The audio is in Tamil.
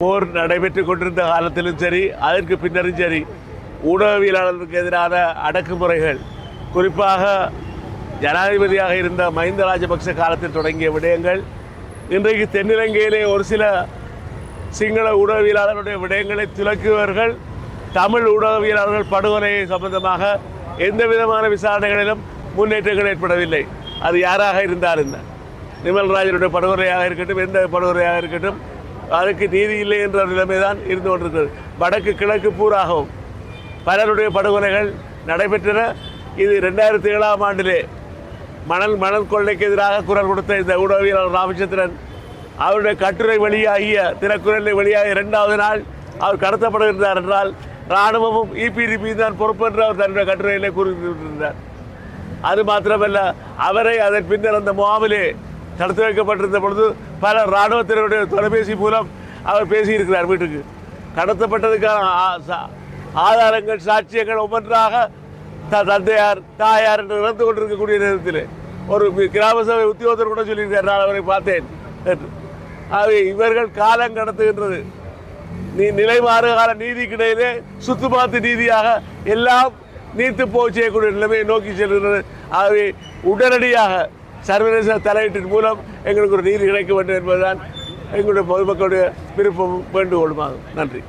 போர் நடைபெற்றுக் கொண்டிருந்த காலத்திலும் சரி, அதற்கு பின்னரும் சரி, ஊடகவியலாளர்களுக்கு எதிரான அடக்குமுறைகள், குறிப்பாக ஜனாதிபதியாக இருந்த மஹிந்த ராஜபக்ச காலத்தில் தொடங்கிய விடயங்கள் இன்றைக்கு தென்னிலங்கையிலே ஒரு சில சிங்கள ஊடகவியலாளர்களுடைய விடயங்களை துலக்குவர்கள் தமிழ் ஊடகவியலாளர்கள் படுகொலை சம்பந்தமாக எந்த விதமான விசாரணைகளிலும் முன்னேற்றங்கள் ஏற்படவில்லை. அது யாராக இருந்தாலும் நிமல்ராஜனுடைய படுகொலையாக இருக்கட்டும், எந்த படுகொலையாக இருக்கட்டும், அதுக்கு நீதி இல்லை என்ற நிலைமைதான் இருந்து கொண்டிருக்கிறது. வடக்கு கிழக்கு பூராகவும் பலருடைய படுகொலைகள் நடைபெற்றன. இது 2007ஆம் ஆண்டிலே மணல் கொள்ளைக்கு எதிராக குரல் கொடுத்த இந்த ஊடகவியலாளர் ராமச்சந்திரன் அவருடைய கட்டுரை வெளியாகிய தினக்குரலில் வெளியாகிய 2வது நாள் அவர் கடத்தப்படுகின்றார் என்றால் இராணுவமும் EPDP தான் பொறுப்பு என்று அவர் தன்னுடைய கட்டுரையிலே கூறியிருந்தார். அது மாத்திரமல்ல, அவரை அதன் பின்னர் அந்த முகாமிலே தடுத்து வைக்கப்பட்டிருந்த பொழுது பல இராணுவத்தினருடைய தொலைபேசி மூலம் அவர் பேசியிருக்கிறார். வீட்டுக்கு கடத்தப்பட்டதுக்கான ஆதாரங்கள், சாட்சியங்கள் ஒவ்வொன்றாக தந்தையார், தாயார் என்று இறந்து கொண்டிருக்கக்கூடிய நேரத்தில் ஒரு கிராம சபை உத்தியோகத்தர் கூட சொல்லியிருக்கார், நான் அவரை பார்த்தேன் என்று. ஆகவே இவர்கள் காலம் கடத்துகின்றது நிலைமாறு கால நீதிக்கிடையிலே சுத்துமாத்து நீதியாக எல்லாம் நீர்த்து போய் செய்யக்கூடிய நிலைமையை நோக்கி செல்கிறது. ஆகவே உடனடியாக சர்வதேச தலையீட்டின் மூலம் எங்களுக்கு ஒரு நீதி கிடைக்க வேண்டும் என்பதுதான் எங்களுடைய பொதுமக்களுடைய விருப்பம் வேண்டுகோளுமாகும். நன்றி.